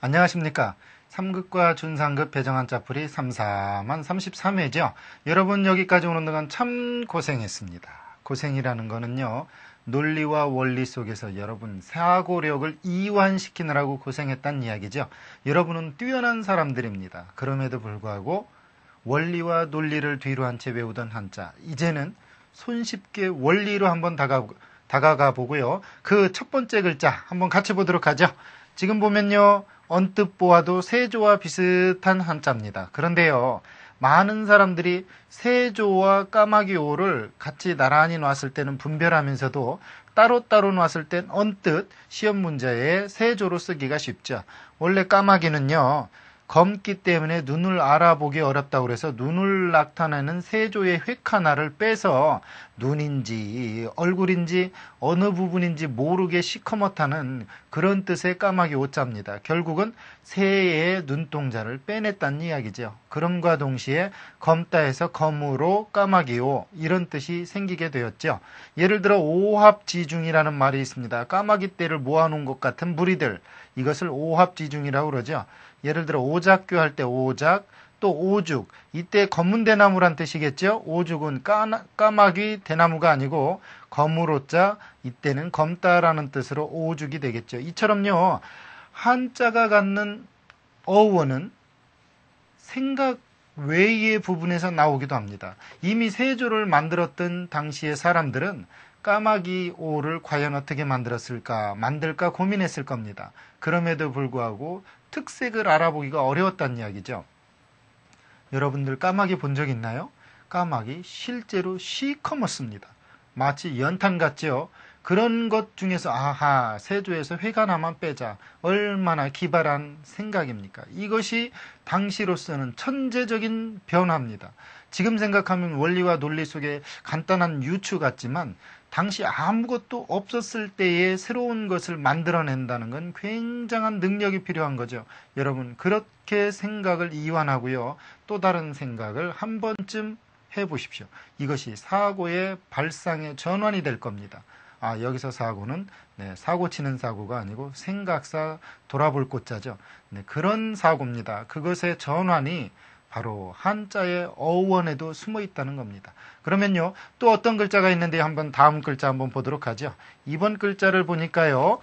안녕하십니까. 3급과 준상급 배정한자풀이 3, 4만 33회죠. 여러분 여기까지 오는 동안 참 고생했습니다. 고생이라는 거는요. 논리와 원리 속에서 여러분 사고력을 이완시키느라고 고생했다는 이야기죠. 여러분은 뛰어난 사람들입니다. 그럼에도 불구하고 원리와 논리를 뒤로 한 채 외우던 한자. 이제는 손쉽게 원리로 한번 다가가 보고요. 그 첫 번째 글자 한번 같이 보도록 하죠. 지금 보면요. 언뜻 보아도 세조와 비슷한 한자입니다. 그런데요. 많은 사람들이 세조와 까마귀오를 같이 나란히 놨을 때는 분별하면서도 따로따로 놨을 땐 언뜻 시험 문제에 세조로 쓰기가 쉽죠. 원래 까마귀는요. 검기 때문에 눈을 알아보기 어렵다고 그래서 눈을 나타내는 세조의 획 하나를 빼서 눈인지 얼굴인지 어느 부분인지 모르게 시커멓다는 그런 뜻의 까마귀 오자입니다. 결국은 새의 눈동자를 빼냈다는 이야기죠. 그럼과 동시에 검다에서 검으로 까마귀오 이런 뜻이 생기게 되었죠. 예를 들어 오합지중이라는 말이 있습니다. 까마귀 떼를 모아놓은 것 같은 무리들 이것을 오합지중이라고 그러죠. 예를 들어 오작교 할 때 오작, 또 오죽. 이때 검은 대나무란 뜻이겠죠. 오죽은 까마귀 대나무가 아니고 검으로자 이때는 검다라는 뜻으로 오죽이 되겠죠. 이처럼요. 한자가 갖는 어원은 생각 외의 부분에서 나오기도 합니다. 이미 세조를 만들었던 당시의 사람들은 까마귀 오를 과연 어떻게 만들까 고민했을 겁니다. 그럼에도 불구하고 특색을 알아보기가 어려웠다는 이야기죠. 여러분들 까마귀 본 적 있나요? 까마귀 실제로 시커멓습니다. 마치 연탄 같죠? 그런 것 중에서 아하 세조에서 획 하나만 빼자. 얼마나 기발한 생각입니까? 이것이 당시로서는 천재적인 변화입니다. 지금 생각하면 원리와 논리 속에 간단한 유추 같지만 당시 아무것도 없었을 때에 새로운 것을 만들어낸다는 건 굉장한 능력이 필요한 거죠. 여러분 그렇게 생각을 이완하고요. 또 다른 생각을 한 번쯤 해보십시오. 이것이 사고의 발상의 전환이 될 겁니다. 여기서 사고는 사고 치는 사고가 아니고 생각사 돌아볼 꽃자죠. 그런 사고입니다. 그것의 전환이 바로 한자의 어원에도 숨어 있다는 겁니다. 그러면요, 또 어떤 글자가 있는데 한번 다음 글자 한번 보도록 하죠. 이번 글자를 보니까요,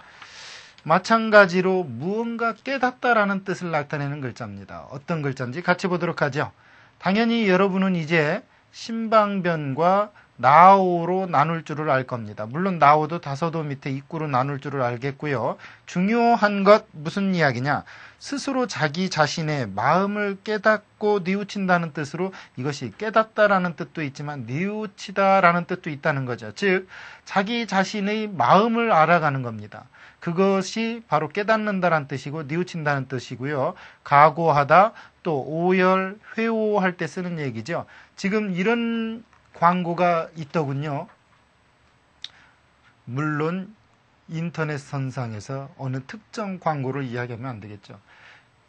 마찬가지로 무언가 깨닫다라는 뜻을 나타내는 글자입니다. 어떤 글자인지 같이 보도록 하죠. 당연히 여러분은 이제 신방변과 나오로 나눌 줄을 알 겁니다. 물론 나오도 다서도 밑에 입구로 나눌 줄을 알겠고요. 중요한 것 무슨 이야기냐? 스스로 자기 자신의 마음을 깨닫고 뉘우친다는 뜻으로 이것이 깨닫다라는 뜻도 있지만 뉘우치다라는 뜻도 있다는 거죠. 즉 자기 자신의 마음을 알아가는 겁니다. 그것이 바로 깨닫는다라는 뜻이고 뉘우친다는 뜻이고요. 각오하다 또 오열, 회오할 때 쓰는 얘기죠. 지금 이런 광고가 있더군요. 물론 인터넷 선상에서 어느 특정 광고를 이야기하면 안 되겠죠.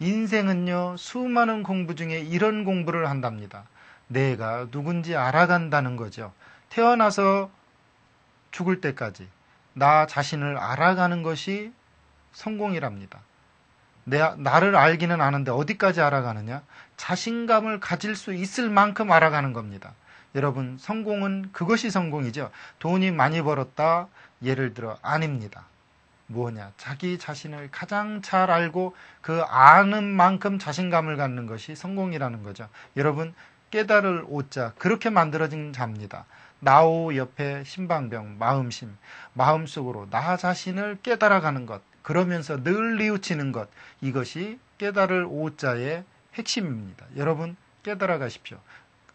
인생은요, 수많은 공부 중에 이런 공부를 한답니다. 내가 누군지 알아간다는 거죠. 태어나서 죽을 때까지 나 자신을 알아가는 것이 성공이랍니다. 나를 알기는 아는데 어디까지 알아가느냐? 자신감을 가질 수 있을 만큼 알아가는 겁니다. 여러분 성공은 그것이 성공이죠. 돈이 많이 벌었다 예를 들어 아닙니다. 뭐냐? 자기 자신을 가장 잘 알고 그 아는 만큼 자신감을 갖는 것이 성공이라는 거죠. 여러분 깨달을 오자 그렇게 만들어진 자입니다. 나오 옆에 신방병 마음심 마음속으로 나 자신을 깨달아가는 것 그러면서 늘 뉘우치는 것 이것이 깨달을 오자의 핵심입니다. 여러분 깨달아 가십시오.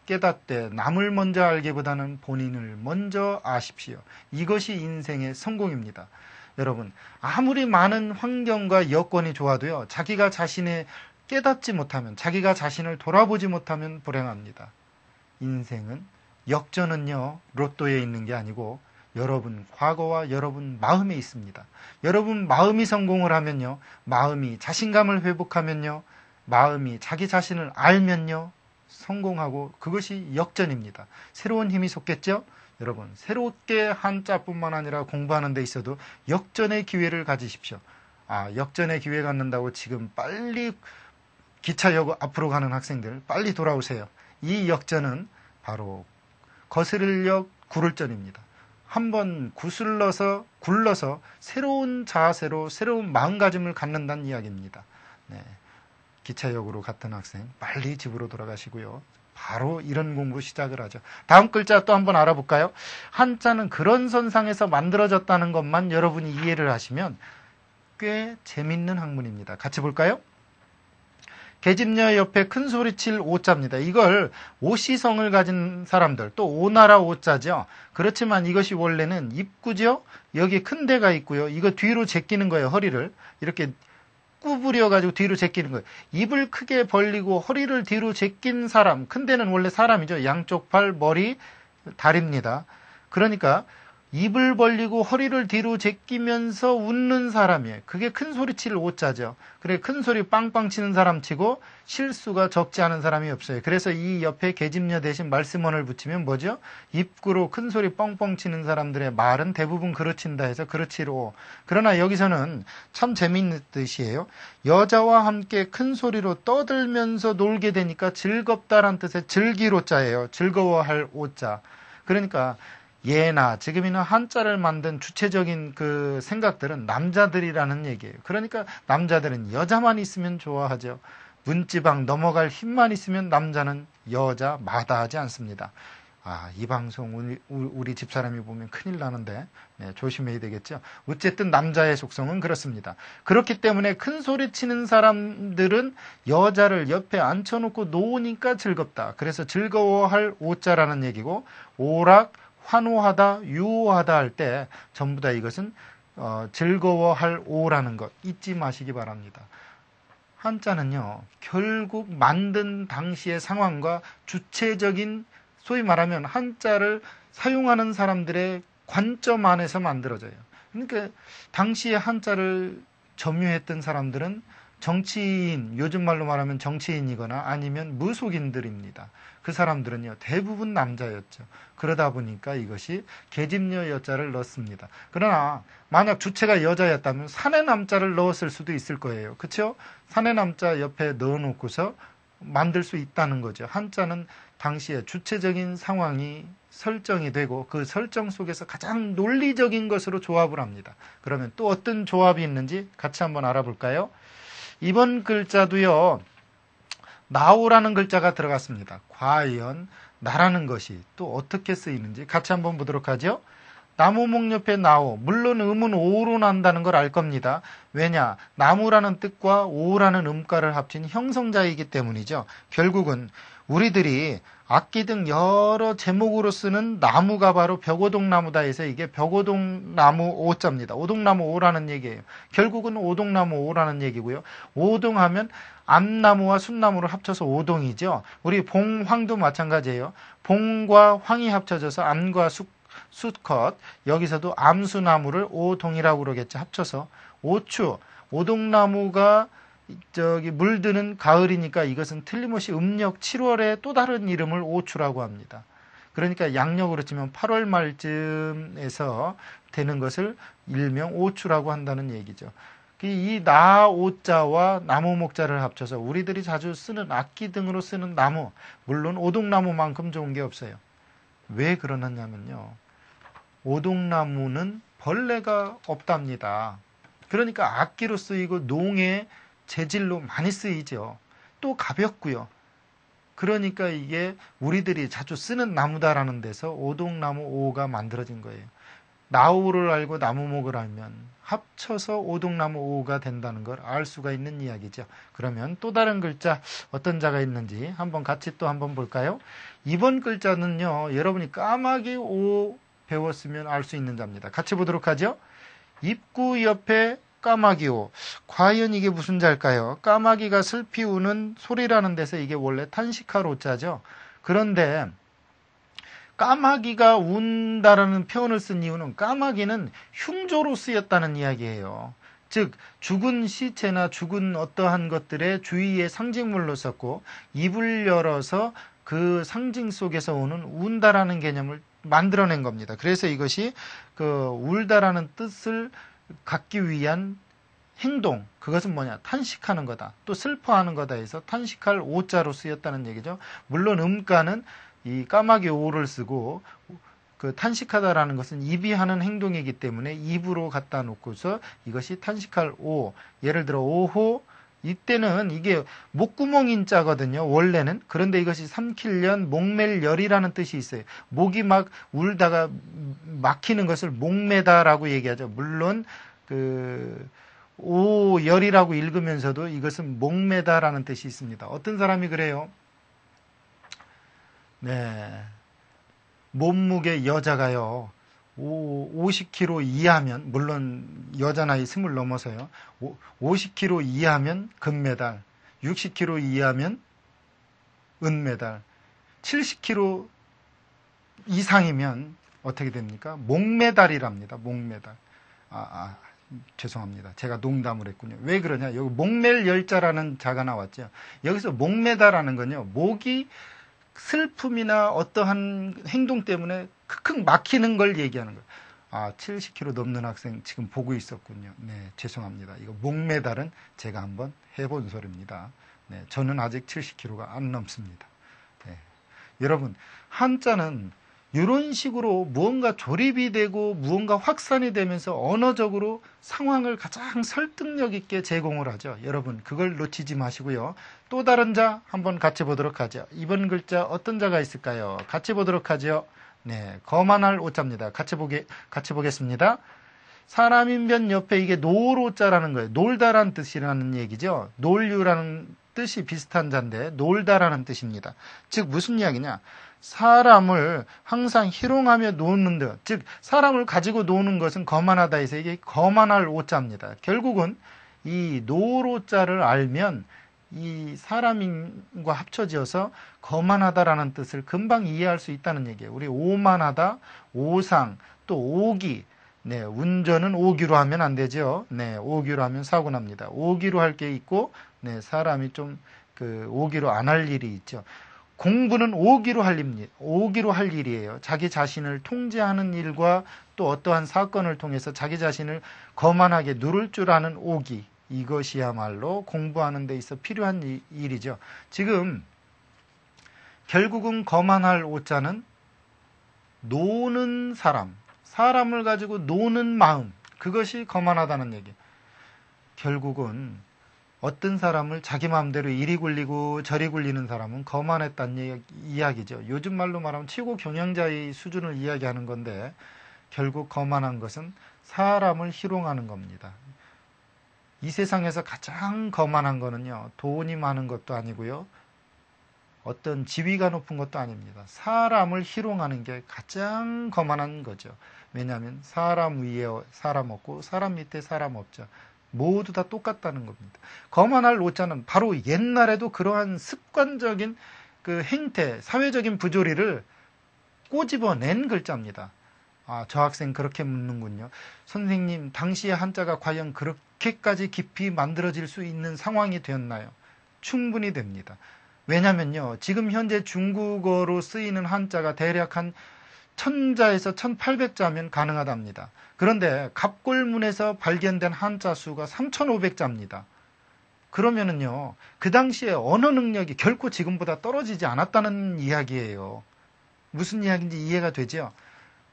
깨닫되 남을 먼저 알기보다는 본인을 먼저 아십시오. 이것이 인생의 성공입니다. 여러분 아무리 많은 환경과 여건이 좋아도요. 자기가 자신을 깨닫지 못하면 자기가 자신을 돌아보지 못하면 불행합니다. 인생은 역전은요. 로또에 있는 게 아니고 여러분 과거와 여러분 마음에 있습니다. 여러분 마음이 성공을 하면요. 마음이 자신감을 회복하면요. 마음이 자기 자신을 알면요. 성공하고 그것이 역전입니다. 새로운 힘이 솟겠죠? 여러분 새롭게 한자뿐만 아니라 공부하는 데 있어도 역전의 기회를 가지십시오. 역전의 기회 갖는다고 지금 빨리 기차역 앞으로 가는 학생들 빨리 돌아오세요. 이 역전은 바로 거스를역 구를전입니다. 한번 굴러서 새로운 자세로 새로운 마음가짐을 갖는다는 이야기입니다. 네. 기차역으로 갔던 학생 빨리 집으로 돌아가시고요. 바로 이런 공부 시작을 하죠. 다음 글자 또 한번 알아볼까요? 한자는 그런 선상에서 만들어졌다는 것만 여러분이 이해를 하시면 꽤 재밌는 학문입니다. 같이 볼까요? 계집녀 옆에 큰 소리칠 오자입니다. 이걸 오시성을 가진 사람들, 또 오나라 오자죠. 그렇지만 이것이 원래는 입구죠. 여기 큰 데가 있고요. 이거 뒤로 제끼는 거예요. 허리를 이렇게 구부려가지고 뒤로 제끼는 거예요. 입을 크게 벌리고 허리를 뒤로 제낀 사람, 큰 데는 원래 사람이죠. 양쪽 팔, 머리, 다리입니다. 그러니까 입을 벌리고 허리를 뒤로 제끼면서 웃는 사람이에요. 그게 큰 소리 칠 오자죠. 그래, 큰 소리 빵빵 치는 사람 치고 실수가 적지 않은 사람이 없어요. 그래서 이 옆에 계집녀 대신 말씀원을 붙이면 뭐죠? 입구로 큰 소리 뻥뻥 치는 사람들의 말은 대부분 그르친다 해서 그르치로. 그러나 여기서는 참 재미있는 뜻이에요. 여자와 함께 큰 소리로 떠들면서 놀게 되니까 즐겁다란 뜻의 즐기로자예요. 즐거워할 오자. 그러니까 예나 지금이나 한자를 만든 주체적인 그 생각들은 남자들이라는 얘기예요. 그러니까 남자들은 여자만 있으면 좋아하죠. 문지방 넘어갈 힘만 있으면 남자는 여자 마다하지 않습니다. 이 방송 우리 집사람이 보면 큰일 나는데 조심해야 되겠죠. 어쨌든 남자의 속성은 그렇습니다. 그렇기 때문에 큰 소리 치는 사람들은 여자를 옆에 앉혀놓고 노니까 즐겁다. 그래서 즐거워할 오자라는 얘기고, 오락 환호하다, 유호하다 할 때 전부 다 이것은 즐거워할 오라는 것 잊지 마시기 바랍니다. 한자는요, 결국 만든 당시의 상황과 주체적인, 소위 말하면 한자를 사용하는 사람들의 관점 안에서 만들어져요. 그러니까 당시에 한자를 점유했던 사람들은 정치인, 요즘 말로 말하면 정치인이거나 아니면 무속인들입니다. 그 사람들은요, 대부분 남자였죠. 그러다 보니까 이것이 계집녀 여자를 넣습니다. 그러나 만약 주체가 여자였다면 사내남자를 넣었을 수도 있을 거예요. 그렇죠? 사내남자 옆에 넣어놓고서 만들 수 있다는 거죠. 한자는 당시에 주체적인 상황이 설정이 되고 그 설정 속에서 가장 논리적인 것으로 조합을 합니다. 그러면 또 어떤 조합이 있는지 같이 한번 알아볼까요? 이번 글자도요, 나오라는 글자가 들어갔습니다. 과연 나라는 것이 또 어떻게 쓰이는지 같이 한번 보도록 하죠. 나무목 옆에 나오, 물론 음은 오로 난다는 걸 알 겁니다. 왜냐? 나무라는 뜻과 오라는 음가를 합친 형성자이기 때문이죠. 결국은 우리들이 악기 등 여러 제목으로 쓰는 나무가 바로 벽오동나무다 해서 이게 벽오동나무 오자입니다. 오동나무 오라는 얘기예요. 결국은 오동나무 오라는 얘기고요. 오동하면 암나무와 숫나무를 합쳐서 오동이죠. 우리 봉황도 마찬가지예요. 봉과 황이 합쳐져서 암과 수컷, 여기서도 암수나무를 오동이라고 그러겠죠. 합쳐서 오추, 오동나무가 물드는 가을이니까 이것은 틀림없이 음력 7월의 또 다른 이름을 오추라고 합니다. 그러니까 양력으로 치면 8월 말쯤에서 되는 것을 일명 오추라고 한다는 얘기죠. 이 나오자와 나무목자를 합쳐서 우리들이 자주 쓰는 악기 등으로 쓰는 나무, 물론 오동나무만큼 좋은 게 없어요. 왜 그러느냐면요, 오동나무는 벌레가 없답니다. 그러니까 악기로 쓰이고 농의 재질로 많이 쓰이죠. 또 가볍고요. 그러니까 이게 우리들이 자주 쓰는 나무다라는 데서 오동나무 오가 만들어진 거예요. 나우를 알고 나무목을 알면 합쳐서 오동나무 오가 된다는 걸 알 수가 있는 이야기죠. 그러면 또 다른 글자 어떤 자가 있는지 한번 같이 또 한번 볼까요? 이번 글자는요, 여러분이 까마귀 오 배웠으면 알 수 있는 자입니다. 같이 보도록 하죠. 입구 옆에 까마귀오. 과연 이게 무슨 자일까요? 까마귀가 슬피 우는 소리라는 데서 이게 원래 탄식할 오자죠. 그런데 까마귀가 운다라는 표현을 쓴 이유는 까마귀는 흉조로 쓰였다는 이야기예요. 즉 죽은 시체나 죽은 어떠한 것들의 주위의 상징물로 썼고, 입을 열어서 그 상징 속에서 오는 운다라는 개념을 만들어낸 겁니다. 그래서 이것이 그 울다라는 뜻을 갖기 위한 행동, 그것은 뭐냐? 탄식하는 거다. 또 슬퍼하는 거다 해서 탄식할 오자로 쓰였다는 얘기죠. 물론 음가는 이 까마귀 오를 쓰고 그 탄식하다라는 것은 입이 하는 행동이기 때문에 입으로 갖다 놓고서 이것이 탄식할 오. 예를 들어 오호, 이때는 이게 목구멍인 자거든요. 원래는. 그런데 이것이 삼킬련, 목멜열이라는 뜻이 있어요. 목이 막 울다가 막히는 것을 목매다라고 얘기하죠. 물론 그 오열이라고 읽으면서도 이것은 목매다라는 뜻이 있습니다. 어떤 사람이 그래요? 네. 몸무게 여자가요. 50kg 이하면, 물론 여자 나이 20 넘어서요. 50kg 이하면 금메달, 60kg 이하면 은메달, 70kg 이상이면 어떻게 됩니까? 목메달이랍니다. 목메달. 죄송합니다. 제가 농담을 했군요. 왜 그러냐? 여기 목멜 열자라는 자가 나왔죠. 여기서 목메달하는 건요. 목이 슬픔이나 어떠한 행동 때문에 크크 막히는 걸 얘기하는 거예요. 70kg 넘는 학생 지금 보고 있었군요. 네, 죄송합니다. 이거 목메달은 제가 한번 해본 소리입니다. 네, 저는 아직 70kg가 안 넘습니다. 네. 여러분, 한자는 이런 식으로 무언가 조립이 되고 무언가 확산이 되면서 언어적으로 상황을 가장 설득력 있게 제공을 하죠. 여러분, 그걸 놓치지 마시고요. 또 다른 자 한번 같이 보도록 하죠. 이번 글자 어떤 자가 있을까요? 같이 보도록 하죠. 네, 거만할 오자입니다. 같이 보겠습니다. 사람인변 옆에 이게 놀오자라는 거예요. 놀다라는 뜻이라는 얘기죠. 놀유라는 뜻이 비슷한 자인데 놀다라는 뜻입니다. 즉 무슨 이야기냐? 사람을 항상 희롱하며 노는 듯, 즉 사람을 가지고 노는 것은 거만하다 해서 이게 거만할 오자입니다. 결국은 이 노로자를 알면 이 사람인과 합쳐지어서 거만하다라는 뜻을 금방 이해할 수 있다는 얘기예요. 우리 오만하다, 오상, 또 오기. 네, 운전은 오기로 하면 안 되죠. 네, 오기로 하면 사고 납니다. 오기로 할 게 있고, 네, 사람이 좀 오기로 안 할 일이 있죠. 공부는 오기로 할 일이에요. 자기 자신을 통제하는 일과 또 어떠한 사건을 통해서 자기 자신을 거만하게 누를 줄 아는 오기. 이것이야말로 공부하는 데 있어 필요한 일이죠. 지금 결국은 거만할 오자는 노는 사람, 사람을 가지고 노는 마음, 그것이 거만하다는 얘기예요. 결국은 어떤 사람을 자기 마음대로 이리 굴리고 저리 굴리는 사람은 거만했다는 이야기죠. 요즘 말로 말하면 최고 경영자의 수준을 이야기하는 건데 결국 거만한 것은 사람을 희롱하는 겁니다. 이 세상에서 가장 거만한 거는요, 돈이 많은 것도 아니고요, 어떤 지위가 높은 것도 아닙니다. 사람을 희롱하는 게 가장 거만한 거죠. 왜냐하면 사람 위에 사람 없고 사람 밑에 사람 없죠. 모두 다 똑같다는 겁니다. 거만할 오자는 바로 옛날에도 그러한 습관적인 그 행태, 사회적인 부조리를 꼬집어낸 글자입니다. 저 학생 그렇게 묻는군요. 선생님, 당시의 한자가 과연 그렇게까지 깊이 만들어질 수 있는 상황이 되었나요? 충분히 됩니다. 왜냐면요, 지금 현재 중국어로 쓰이는 한자가 대략 한 1000자에서 1800자면 가능하답니다. 그런데 갑골문에서 발견된 한자 수가 3500자입니다. 그러면은요, 그 당시에 언어 능력이 결코 지금보다 떨어지지 않았다는 이야기예요. 무슨 이야기인지 이해가 되죠?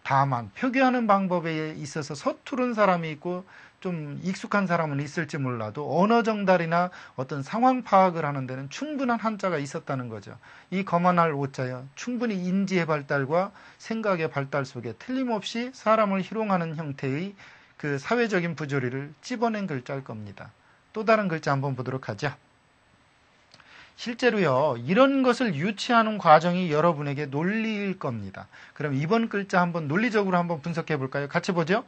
다만 표기하는 방법에 있어서 서투른 사람이 있고 좀 익숙한 사람은 있을지 몰라도 언어 정달이나 어떤 상황 파악을 하는 데는 충분한 한자가 있었다는 거죠. 이 거만할 오자요, 충분히 인지의 발달과 생각의 발달 속에 틀림없이 사람을 희롱하는 형태의 그 사회적인 부조리를 찝어낸 글자일 겁니다. 또 다른 글자 한번 보도록 하죠. 실제로요, 이런 것을 유치하는 과정이 여러분에게 논리일 겁니다. 그럼 이번 글자 한번 논리적으로 한번 분석해 볼까요? 같이 보죠.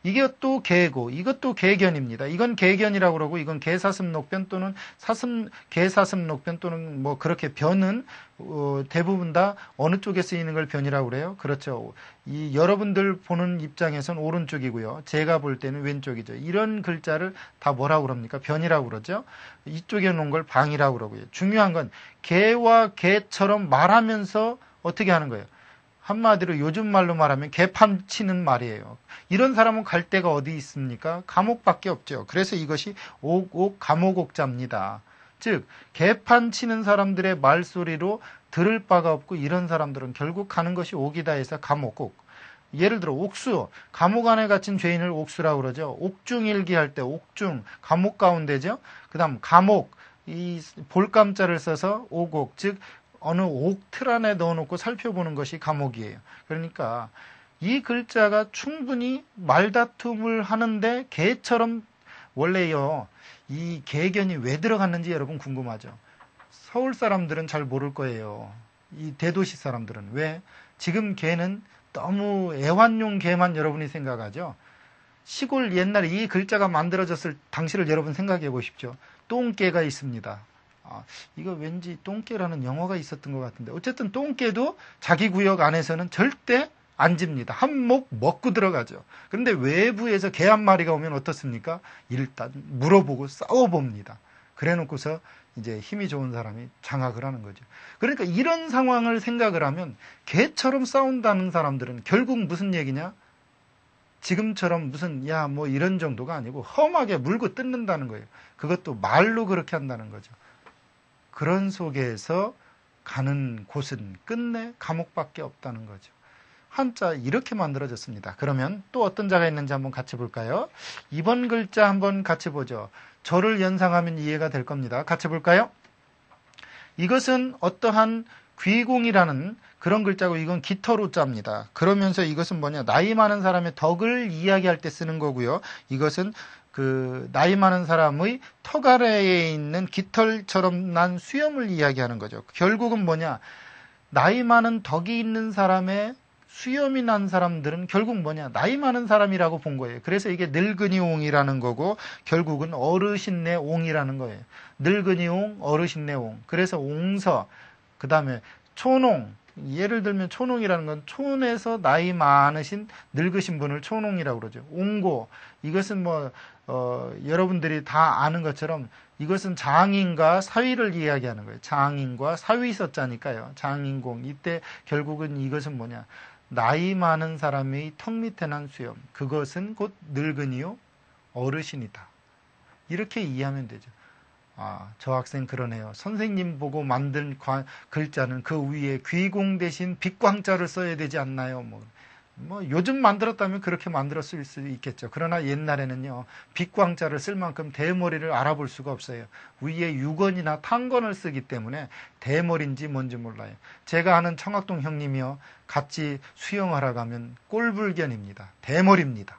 이것도 개고, 이것도 개견입니다. 이건 개견이라고 그러고, 이건 개사슴녹변 또는 개사슴녹변 또는 뭐 그렇게 변은 대부분 다 어느 쪽에 쓰이는 걸 변이라고 그래요? 그렇죠. 이 여러분들 보는 입장에선 오른쪽이고요. 제가 볼 때는 왼쪽이죠. 이런 글자를 다 뭐라고 그럽니까? 변이라고 그러죠. 이쪽에 놓은 걸 방이라고 그러고요. 중요한 건 개와 개처럼 말하면서 어떻게 하는 거예요? 한마디로 요즘 말로 말하면 개판 치는 말이에요. 이런 사람은 갈 데가 어디 있습니까? 감옥밖에 없죠. 그래서 이것이 옥옥 감옥옥자입니다. 즉 개판 치는 사람들의 말소리로 들을 바가 없고 이런 사람들은 결국 가는 것이 옥이다 해서 감옥옥. 예를 들어 옥수, 감옥 안에 갇힌 죄인을 옥수라고 그러죠. 옥중일기 할 때 옥중, 감옥 가운데죠. 그 다음 감옥, 이 볼감자를 써서 옥옥, 즉 어느 옥틀 안에 넣어놓고 살펴보는 것이 감옥이에요. 그러니까 이 글자가 충분히 말다툼을 하는데 개처럼 원래요. 이 개견이 왜 들어갔는지 여러분 궁금하죠. 서울 사람들은 잘 모를 거예요. 이 대도시 사람들은. 왜? 지금 개는 너무 애완용 개만 여러분이 생각하죠. 시골 옛날에 이 글자가 만들어졌을 당시를 여러분 생각해 보십시오. 똥개가 있습니다. 이거 왠지 똥개라는 영화가 있었던 것 같은데 어쨌든 똥개도 자기 구역 안에서는 절대 안 집니다. 한 몫 먹고 들어가죠. 그런데 외부에서 개 한 마리가 오면 어떻습니까? 일단 물어보고 싸워봅니다. 그래 놓고서 이제 힘이 좋은 사람이 장악을 하는 거죠. 그러니까 이런 상황을 생각을 하면 개처럼 싸운다는 사람들은 결국 무슨 얘기냐? 지금처럼 무슨 야 뭐 이런 정도가 아니고 험하게 물고 뜯는다는 거예요. 그것도 말로 그렇게 한다는 거죠. 그런 속에서 가는 곳은 끝내 감옥밖에 없다는 거죠. 한자 이렇게 만들어졌습니다. 그러면 또 어떤 자가 있는지 한번 같이 볼까요? 이번 글자 한번 같이 보죠. 저를 연상하면 이해가 될 겁니다. 같이 볼까요? 이것은 어떠한 귀공이라는 그런 글자고 이건 깃털우자입니다. 그러면서 이것은 뭐냐? 나이 많은 사람의 덕을 이야기할 때 쓰는 거고요. 이것은 그 나이 많은 사람의 턱 아래에 있는 깃털처럼 난 수염을 이야기하는 거죠. 결국은 뭐냐? 나이 많은 덕이 있는 사람의 수염이 난 사람들은 결국 뭐냐? 나이 많은 사람이라고 본 거예요. 그래서 이게 늙은이 옹이라는 거고 결국은 어르신네 옹이라는 거예요. 늙은이 옹, 어르신네 옹. 그래서 옹서, 그 다음에 촌옹. 예를 들면 촌옹이라는 건 촌에서 나이 많으신 늙으신 분을 촌옹이라고 그러죠. 옹고. 이것은 여러분들이 다 아는 것처럼 이것은 장인과 사위를 이야기하는 거예요. 장인과 사위 서자니까요. 장인공. 이때 결국은 이것은 뭐냐? 나이 많은 사람의 턱 밑에 난 수염. 그것은 곧 늙은이요 어르신이다. 이렇게 이해하면 되죠. 저 학생 그러네요. 선생님 보고 만든 글자는 그 위에 귀공 대신 빛광자를 써야 되지 않나요? 요즘 만들었다면 그렇게 만들었을 수 있겠죠. 그러나 옛날에는요, 빛광자를 쓸 만큼 대머리를 알아볼 수가 없어요. 위에 유건이나 탄건을 쓰기 때문에 대머리인지 뭔지 몰라요. 제가 아는 청학동 형님이요, 같이 수영하러 가면 꼴불견입니다. 대머리입니다.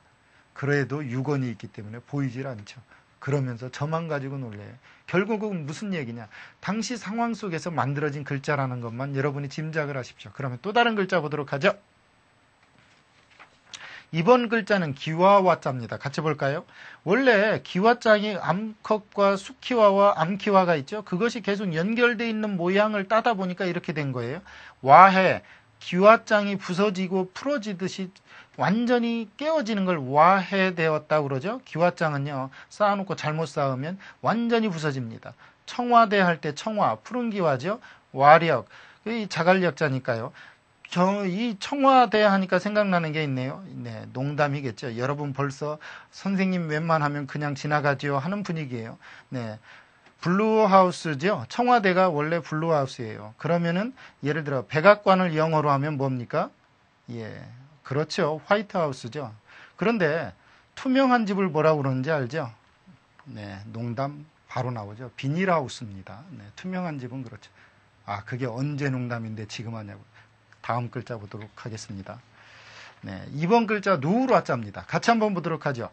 그래도 유건이 있기 때문에 보이질 않죠. 그러면서 저만 가지고 놀래요. 결국은 무슨 얘기냐? 당시 상황 속에서 만들어진 글자라는 것만 여러분이 짐작을 하십시오. 그러면 또 다른 글자 보도록 하죠. 이번 글자는 기와와자입니다. 같이 볼까요? 원래 기와장이 암컷과 수키와와 암키와가 있죠. 그것이 계속 연결되어 있는 모양을 따다 보니까 이렇게 된 거예요. 와해, 기와장이 부서지고 풀어지듯이 완전히 깨어지는 걸 와해되었다고 그러죠. 기와장은요, 쌓아놓고 잘못 쌓으면 완전히 부서집니다. 청와대 할 때 청와, 푸른 기와죠. 와력, 이 자갈력자니까요. 이 청와대 하니까 생각나는 게 있네요. 네, 농담이겠죠. 여러분 벌써 선생님 웬만하면 그냥 지나가죠 하는 분위기예요. 네. 블루하우스죠. 청와대가 원래 블루하우스예요. 그러면은 예를 들어 백악관을 영어로 하면 뭡니까? 예. 그렇죠. 화이트하우스죠. 그런데 투명한 집을 뭐라고 그러는지 알죠? 네, 농담 바로 나오죠. 비닐하우스입니다. 네, 투명한 집은 그렇죠. 그게 언제 농담인데 지금 하냐고. 다음 글자 보도록 하겠습니다. 네, 이번 글자 누우라자입니다. 같이 한번 보도록 하죠.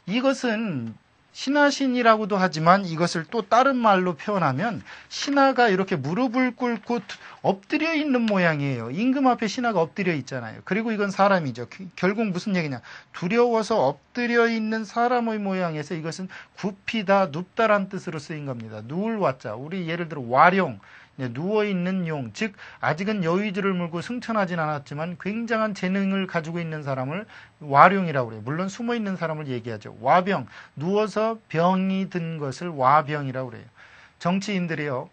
이것은 신하신이라고도 하지만 이것을 또 다른 말로 표현하면 신하가 이렇게 무릎을 꿇고 엎드려 있는 모양이에요. 임금 앞에 신하가 엎드려 있잖아요. 그리고 이건 사람이죠. 결국 무슨 얘기냐? 두려워서 엎드려 있는 사람의 모양에서 이것은 굽히다, 눕다란 뜻으로 쓰인 겁니다. 누울 와자. 우리 예를 들어 와룡. 네, 누워있는 용, 즉 아직은 여의주를 물고 승천하진 않았지만 굉장한 재능을 가지고 있는 사람을 와룡이라고 그래요. 물론 숨어있는 사람을 얘기하죠. 와병, 누워서 병이 든 것을 와병이라고 그래요. 정치인들이요,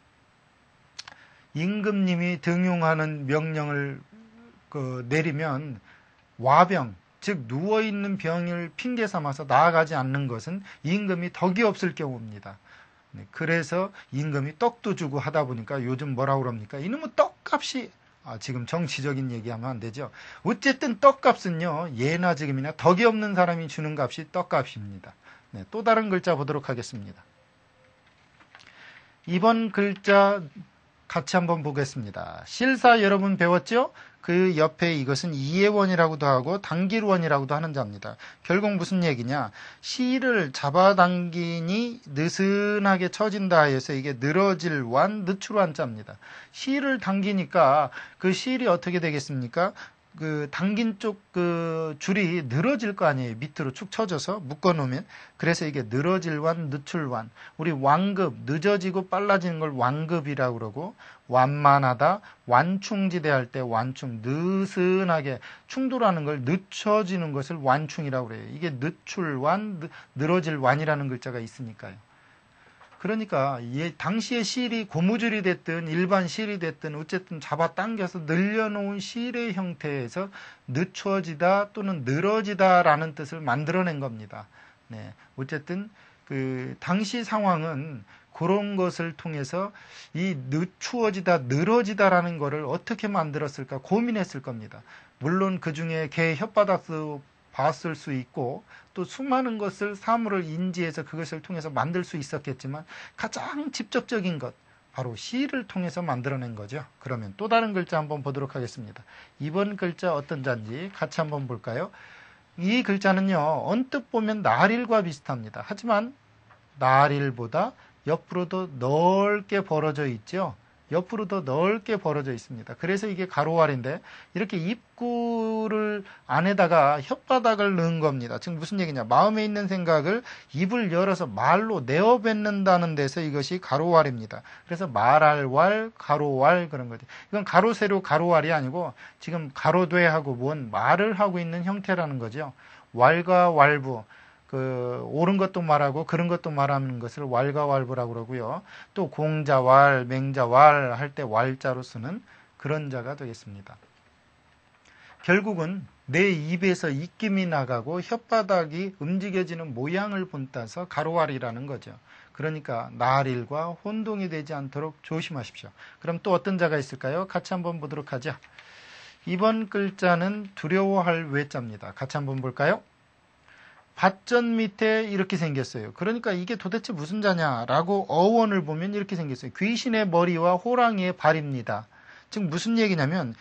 임금님이 등용하는 명령을 내리면 와병, 즉 누워있는 병을 핑계 삼아서 나아가지 않는 것은 임금이 덕이 없을 경우입니다. 네, 그래서 임금이 떡도 주고 하다 보니까 요즘 뭐라고 그럽니까? 이놈의 떡값이, 지금 정치적인 얘기하면 안 되죠. 어쨌든 떡값은요, 예나 지금이나 덕이 없는 사람이 주는 값이 떡값입니다. 네, 또 다른 글자 보도록 하겠습니다. 이번 글자 같이 한번 보겠습니다. 실사 여러분 배웠죠? 그 옆에 이것은 이해원이라고도 하고 당길원이라고도 하는 자입니다. 결국 무슨 얘기냐? 실을 잡아당기니 느슨하게 처진다 해서 이게 늘어질 완, 늦출완 자입니다. 실을 당기니까 그 실이 어떻게 되겠습니까? 그 당긴 쪽 그 줄이 늘어질 거 아니에요. 밑으로 축 처져서 묶어 놓으면. 그래서 이게 늘어질 완, 늦출 완. 우리 완급, 늦어지고 빨라지는 걸 완급이라고 그러고, 완만하다, 완충지대 할 때 완충, 느슨하게 충돌하는 걸 늦춰지는 것을 완충이라고 그래요. 이게 늦출 완, 늘어질 완이라는 글자가 있으니까요. 그러니까 당시의 실이 고무줄이 됐든 일반 실이 됐든 어쨌든 잡아당겨서 늘려놓은 실의 형태에서 늦춰지다 또는 늘어지다라는 뜻을 만들어낸 겁니다. 네, 어쨌든 그 당시 상황은 그런 것을 통해서 이 늦추어지다, 늘어지다라는 것을 어떻게 만들었을까 고민했을 겁니다. 물론 그 중에 개 혓바닥도 봤을 수 있고 또 수많은 것을 사물을 인지해서 그것을 통해서 만들 수 있었겠지만 가장 직접적인 것 바로 시를 통해서 만들어낸 거죠. 그러면 또 다른 글자 한번 보도록 하겠습니다. 이번 글자 어떤 자인지 같이 한번 볼까요? 이 글자는요 언뜻 보면 나릴과 비슷합니다. 하지만 나릴보다 옆으로 더 넓게 벌어져 있죠. 옆으로 더 넓게 벌어져 있습니다. 그래서 이게 가로알인데 이렇게 입구를 안에다가 혓바닥을 넣은 겁니다. 지금 무슨 얘기냐? 마음에 있는 생각을 입을 열어서 말로 내어뱉는다는 데서 이것이 가로알입니다. 그래서 말할왈, 가로왈 그런 거죠. 이건 가로 세로 가로알이 아니고 지금 가로되하고 뭔 말을 하고 있는 형태라는 거죠. 왈과 왈부. 옳은 것도 말하고 그런 것도 말하는 것을 왈가왈부라고 그러고요. 또 공자왈, 맹자왈 할 때 왈자로 쓰는 그런 자가 되겠습니다. 결국은 내 입에서 입김이 나가고 혓바닥이 움직여지는 모양을 본따서 가로왈이라는 거죠. 그러니까 나릴과 혼동이 되지 않도록 조심하십시오. 그럼 또 어떤 자가 있을까요? 같이 한번 보도록 하죠. 이번 글자는 두려워할 외자입니다. 같이 한번 볼까요? 밭전 밑에 이렇게 생겼어요. 그러니까 이게 도대체 무슨 자냐라고 어원을 보면 이렇게 생겼어요. 귀신의 머리와 호랑이의 발입니다. 즉 무슨 얘기냐면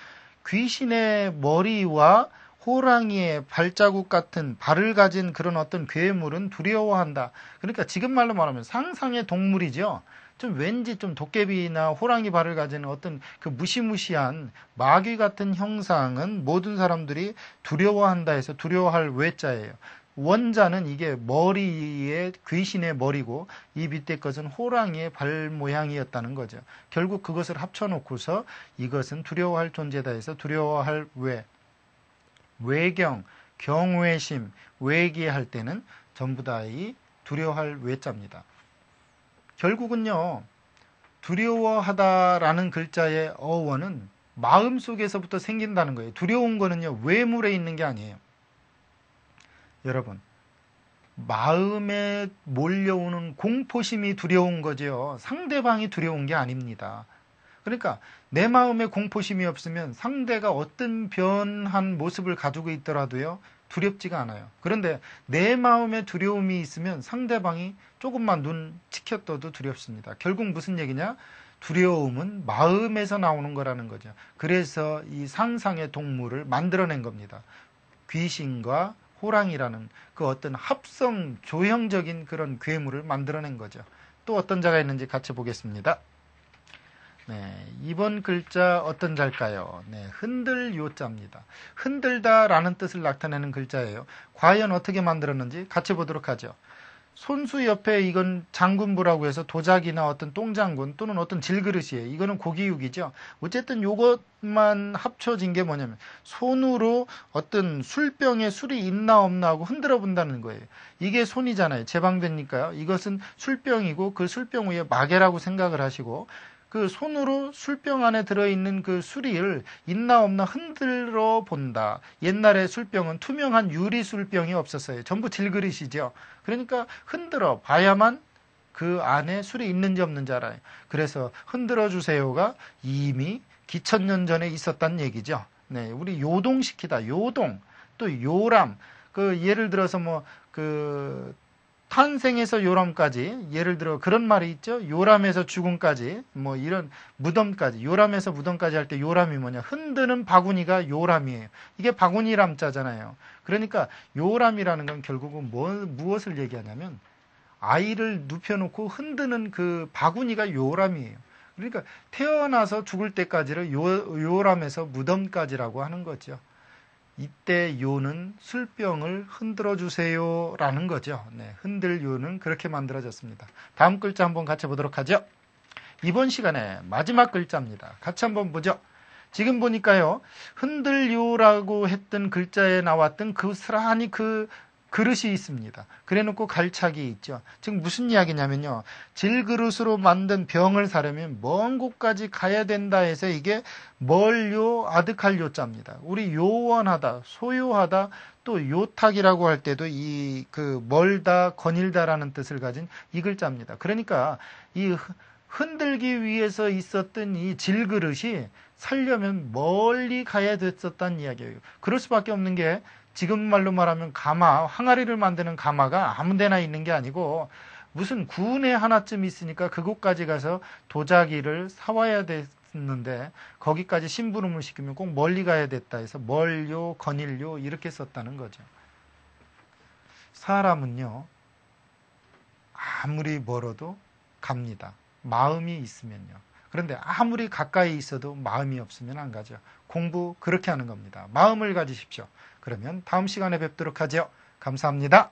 귀신의 머리와 호랑이의 발자국 같은 발을 가진 그런 어떤 괴물은 두려워한다. 그러니까 지금 말로 말하면 상상의 동물이죠. 좀 왠지 좀 도깨비나 호랑이 발을 가진 어떤 그 무시무시한 마귀 같은 형상은 모든 사람들이 두려워한다 해서 두려워할 외자예요. 원자는 이게 머리에 귀신의 머리고 이 밑에 것은 호랑이의 발 모양이었다는 거죠. 결국 그것을 합쳐놓고서 이것은 두려워할 존재다 해서 두려워할 외경, 경외심, 외기할 때는 전부 다 이 두려워할 외자입니다. 결국은요. 두려워하다라는 글자의 어원은 마음속에서부터 생긴다는 거예요. 두려운 거는요. 외물에 있는 게 아니에요. 여러분, 마음에 몰려오는 공포심이 두려운 거죠. 상대방이 두려운 게 아닙니다. 그러니까 내 마음에 공포심이 없으면 상대가 어떤 변한 모습을 가지고 있더라도요. 두렵지가 않아요. 그런데 내 마음에 두려움이 있으면 상대방이 조금만 눈 치켜떠도 두렵습니다. 결국 무슨 얘기냐? 두려움은 마음에서 나오는 거라는 거죠. 그래서 이 상상의 동물을 만들어낸 겁니다. 귀신과 호랑이라는 그 어떤 합성 조형적인 그런 괴물을 만들어낸 거죠. 또 어떤 자가 있는지 같이 보겠습니다. 네, 이번 글자 어떤 자일까요? 네, 흔들 요자입니다. 흔들다라는 뜻을 나타내는 글자예요. 과연 어떻게 만들었는지 같이 보도록 하죠. 손수 옆에 이건 장군부라고 해서 도자기나 어떤 똥장군 또는 어떤 질그릇이에요. 이거는 고기육이죠. 어쨌든 요것만 합쳐진 게 뭐냐면 손으로 어떤 술병에 술이 있나 없나 하고 흔들어 본다는 거예요. 이게 손이잖아요. 제방되니까요. 이것은 술병이고 그 술병 위에 마개라고 생각을 하시고 그 손으로 술병 안에 들어있는 그 술을 있나 없나 흔들어 본다. 옛날에 술병은 투명한 유리 술병이 없었어요. 전부 질그릇이죠. 그러니까 흔들어 봐야만 그 안에 술이 있는지 없는지 알아요. 그래서 흔들어 주세요가 이미 기천년 전에 있었단 얘기죠. 네, 우리 요동시키다, 요동, 또 요람, 그 예를 들어서 뭐 그 탄생에서 요람까지, 예를 들어 그런 말이 있죠. 요람에서 죽음까지, 뭐 이런 무덤까지, 요람에서 무덤까지 할 때 요람이 뭐냐? 흔드는 바구니가 요람이에요. 이게 바구니람자잖아요. 그러니까 요람이라는 건 결국은 무엇을 얘기하냐면 아이를 눕혀놓고 흔드는 그 바구니가 요람이에요. 그러니까 태어나서 죽을 때까지를 요람에서 무덤까지라고 하는 거죠. 이때 요는 술병을 흔들어 주세요라는 거죠. 네, 흔들 요는 그렇게 만들어졌습니다. 다음 글자 한번 같이 보도록 하죠. 이번 시간에 마지막 글자입니다. 같이 한번 보죠. 지금 보니까요, 흔들 요라고 했던 글자에 나왔던 그 스라하니 그 그릇이 있습니다. 그래놓고 갈착이 있죠. 즉 무슨 이야기냐면요. 질그릇으로 만든 병을 사려면 먼 곳까지 가야 된다 해서 이게 멀요 아득할 요자입니다. 우리 요원하다, 소요하다, 또 요탁이라고 할 때도 이 그 멀다, 거닐다라는 뜻을 가진 이 글자입니다. 그러니까 이 흔들기 위해서 있었던 이 질그릇이 살려면 멀리 가야 됐었다는 이야기예요. 그럴 수밖에 없는 게 지금 말로 말하면 가마, 항아리를 만드는 가마가 아무 데나 있는 게 아니고 무슨 군에 하나쯤 있으니까 그곳까지 가서 도자기를 사와야 됐는데 거기까지 심부름을 시키면 꼭 멀리 가야 됐다 해서 멀요, 거닐요 이렇게 썼다는 거죠. 사람은요, 아무리 멀어도 갑니다. 마음이 있으면요. 그런데 아무리 가까이 있어도 마음이 없으면 안 가죠. 공부 그렇게 하는 겁니다. 마음을 가지십시오. 그러면 다음 시간에 뵙도록 하죠. 감사합니다.